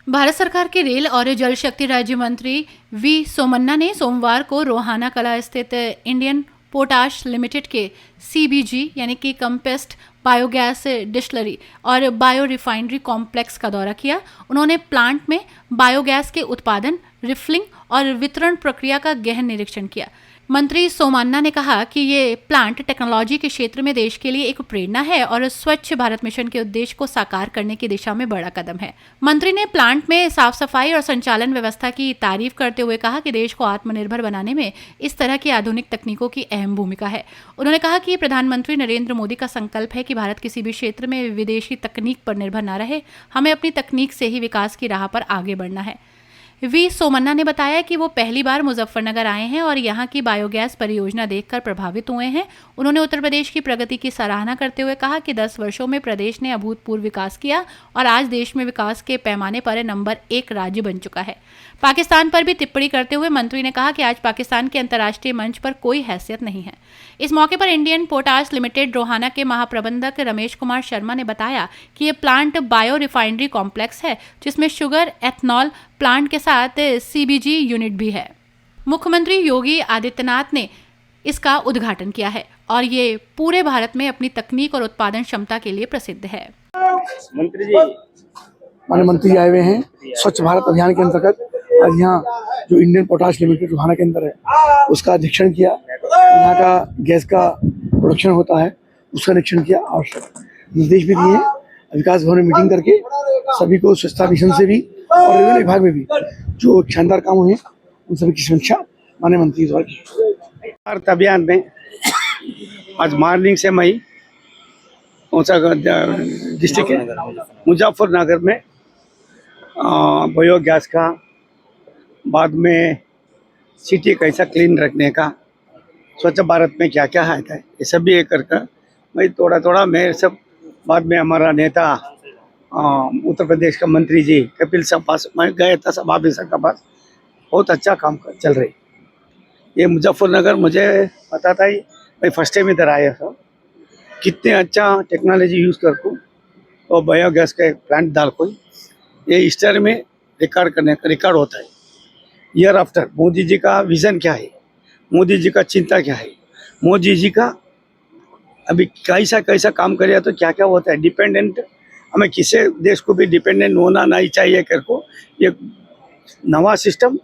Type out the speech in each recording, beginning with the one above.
भारत सरकार के रेल और जल शक्ति राज्य मंत्री वी सोमन्ना ने सोमवार को रोहाना कला स्थित इंडियन पोटाश लिमिटेड के सीबीजी यानी कि कंप्रेस्ड बायोगैस डिस्टिलरी और बायो रिफाइनरी कॉम्प्लेक्स का दौरा किया। उन्होंने प्लांट में बायोगैस के उत्पादन, रिफिलिंग और वितरण प्रक्रिया का गहन निरीक्षण किया। मंत्री सोमन्ना ने कहा कि ये प्लांट टेक्नोलॉजी के क्षेत्र में देश के लिए एक प्रेरणा है और स्वच्छ भारत मिशन के उद्देश्य को साकार करने की दिशा में बड़ा कदम है। मंत्री ने प्लांट में साफ सफाई और संचालन व्यवस्था की तारीफ करते हुए कहा कि देश को आत्मनिर्भर बनाने में इस तरह की आधुनिक तकनीकों की अहम भूमिका है। उन्होंने कहा कि प्रधानमंत्री नरेंद्र मोदी का संकल्प है कि भारत किसी भी क्षेत्र में विदेशी तकनीक पर निर्भर न रहे। हमें अपनी तकनीक से ही विकास की राह पर आगे बढ़ना है। वी सोमन्ना ने बताया कि वो पहली बार मुजफ्फरनगर आए हैं और यहाँ की बायोगैस परियोजना देखकर प्रभावित हुए हैं। उन्होंने उत्तर प्रदेश की प्रगति की सराहना करते हुए कहा कि 10 वर्षों में प्रदेश ने अभूतपूर्व विकास किया और आज देश में विकास के पैमाने पर नंबर 1 राज्य बन चुका है। पाकिस्तान पर भी टिप्पणी करते हुए मंत्री ने कहा कि आज पाकिस्तान के अंतर्राष्ट्रीय मंच पर कोई हैसियत नहीं है। इस मौके पर इंडियन पोटाश लिमिटेड रोहाना के महाप्रबंधक रमेश कुमार शर्मा ने बताया कि ये प्लांट बायो रिफाइनरी कॉम्प्लेक्स है जिसमें शुगर एथनॉल प्लांट के साथ सीबीजी यूनिट भी है। मुख्यमंत्री योगी आदित्यनाथ ने इसका उद्घाटन किया है और ये पूरे भारत में अपनी तकनीक और उत्पादन क्षमता के लिए प्रसिद्ध है। माननीय मंत्री आए हुए हैं स्वच्छ भारत अभियान के अंतर्गत। आज यहाँ जो इंडियन पोटाश लिमिटेड रोहाना के अंदर है उसका निरीक्षण किया। यहाँ का गैस का प्रोडक्शन होता है उसका निरीक्षण किया और निर्देश भी दिए हैं। विकास भवन में मीटिंग करके सभी को स्वच्छता मिशन से भी और रेलवे विभाग में भी जो शानदार काम हुए उन सभी की समीक्षा माननीय मंत्री द्वारा की। भारत अभियान में आज मॉर्निंग से मैं पहुँचा डिस्ट्रिक्ट मुजफ्फरनगर में बायोगैस का, बाद में सिटी कैसा क्लीन रखने का, स्वच्छ भारत में क्या क्या है ये सब भी एक करके मैं थोड़ा मैं सब। बाद में हमारा नेता उत्तर प्रदेश का मंत्री जी कपिल साहब पास मैं गया था, सब ऑफिसर का पास बहुत अच्छा काम चल रही। ये मुजफ्फरनगर मुझे पता था ही, मैं फर्स्ट टाइम इधर आया था, कितने अच्छा टेक्नोलॉजी यूज़ कर को और बायोगैस का एक प्लांट डाल को ये हिस्ट्री में रिकॉर्ड करने का रिकॉर्ड होता है। ईयर आफ्टर मोदी जी का विज़न क्या है, मोदी जी का चिंता क्या है, मोदी जी का अभी कैसा काम करेगा तो क्या क्या होता है। डिपेंडेंट हमें किसी देश को भी डिपेंडेंट होना नहीं चाहिए कर को ये नवा सिस्टम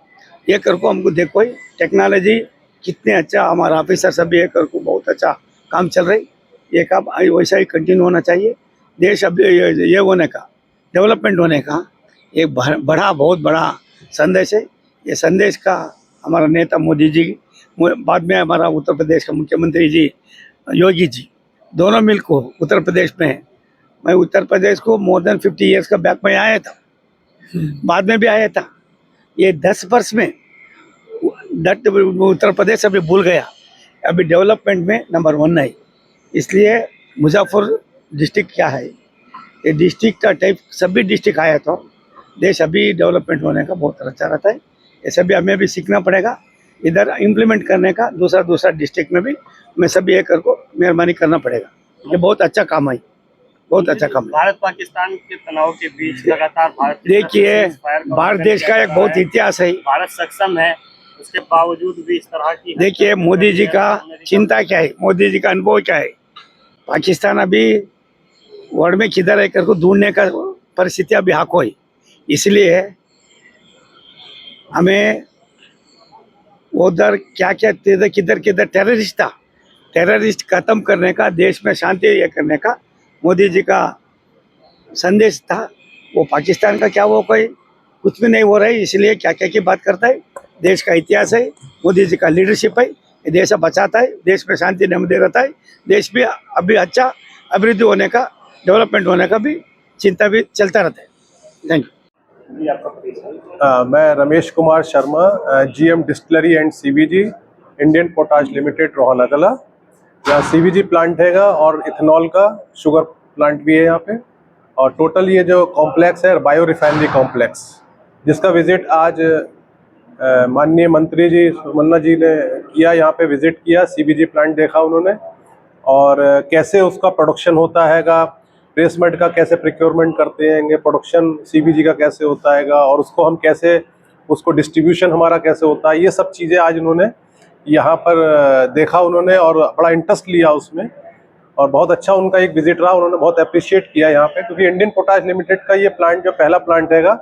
ये कर को हमको देखो टेक्नोलॉजी कितने अच्छा हमारा ऑफिसर सब ये कर को बहुत अच्छा काम चल रही। ये काम वैसा ही कंटिन्यू होना चाहिए। देश अब ये होने का डेवलपमेंट होने का एक बहुत बड़ा संदेश है। ये संदेश का हमारा नेता मोदी जी, बाद में हमारा उत्तर प्रदेश का मुख्यमंत्री जी योगी जी दोनों मिल को उत्तर प्रदेश में, मैं उत्तर प्रदेश को मोर देन 50 ईयर्स का बैक में आया था, बाद में भी आया था। ये 10 वर्ष में उत्तर प्रदेश अभी भूल गया, अभी डेवलपमेंट में नंबर 1 है। इसलिए मुजफ्फर डिस्ट्रिक्ट क्या है, ये डिस्ट्रिक्ट का टाइप सभी डिस्ट्रिक्ट आया तो देश अभी डेवलपमेंट होने का बहुत अच्छा रहता है। ये सभी हमें भी सीखना पड़ेगा, इधर इम्प्लीमेंट करने का दूसरा डिस्ट्रिक्ट में भी मैं सभी एक को मेहरबानी करना पड़ेगा। ये बहुत अच्छा काम है, बहुत अच्छा काम है। भारत पाकिस्तान के तनाव के बीच लगातार भारत देखिए भारत देश का एक बहुत इतिहास है। भारत सक्षम है, उसके बावजूद भी इस तरह की देखिए मोदी जी का चिंता क्या है, मोदी जी का अनुभव क्या है। पाकिस्तान अभी वर्ल्ड में किधर है कर को ढूंढने का परिस्थिति अभी हाको है। इसलिए हमें उधर क्या किधर टेररिस्ट था, टेररिस्ट खत्म करने का, देश में शांति ये करने का मोदी जी का संदेश था। वो पाकिस्तान का क्या वो कोई कुछ भी नहीं हो रहा है। इसलिए क्या की बात करता है। देश का इतिहास है, मोदी जी का लीडरशिप है, ये देश बचाता है, देश में शांति नमदे रहता है। देश भी अभी अच्छा अभिवृद्धि होने का, डेवलपमेंट होने का भी चिंता भी चलता रहता है। Thank you. मैं Ramesh Kumar Sharma, GM distillery and CBG Indian potash limited Rohana Kala. यहाँ CBG प्लांट हैगा और इथेनॉल का शुगर प्लांट भी है यहाँ पे। और टोटल ये जो कॉम्प्लेक्स है बायो रिफाइनरी कॉम्प्लेक्स, जिसका विजिट आज माननीय मंत्री जी सोमन्ना जी ने किया, यहाँ पे विजिट किया, CBG प्लांट देखा उन्होंने और कैसे उसका प्रोडक्शन होता हैगा प्लेसमेंट का कैसे प्रिक्योरमेंट करते हैं, प्रोडक्शन सीबीजी का कैसे होता है और उसको हम कैसे, उसको डिस्ट्रीब्यूशन हमारा कैसे होता है, ये सब चीज़ें आज उन्होंने यहाँ पर देखा उन्होंने और बड़ा इंटरेस्ट लिया उसमें, और बहुत अच्छा उनका एक विजिट रहा। उन्होंने बहुत अप्रिशिएट किया यहाँ पे, क्योंकि इंडियन पोटाश लिमिटेड का ये प्लांट जो पहला प्लांट हैगा,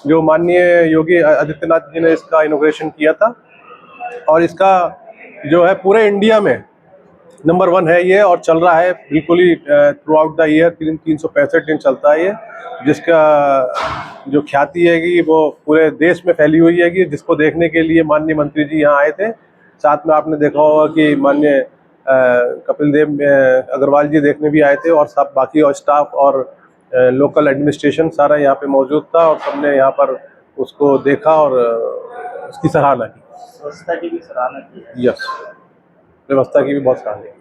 जो माननीय योगी आदित्यनाथ जी ने इसका इनोग्रेशन किया था, और इसका जो है पूरे इंडिया में नंबर 1 है ये, और चल रहा है बिल्कुल ही थ्रू आउट द ईयर, 365 दिन चलता है ये, जिसका जो ख्याति है कि वो पूरे देश में फैली हुई है, कि जिसको देखने के लिए माननीय मंत्री जी यहाँ आए थे। साथ में आपने देखा होगा कि माननीय कपिल देव अग्रवाल जी देखने भी आए थे, और सब बाकी और स्टाफ और लोकल एडमिनिस्ट्रेशन सारा यहाँ पे मौजूद था, और सबने यहाँ पर उसको देखा और उसकी सराहना की। स्वच्छता की भी सराहना की है। यस, व्यवस्था की भी बहुत सराहना की।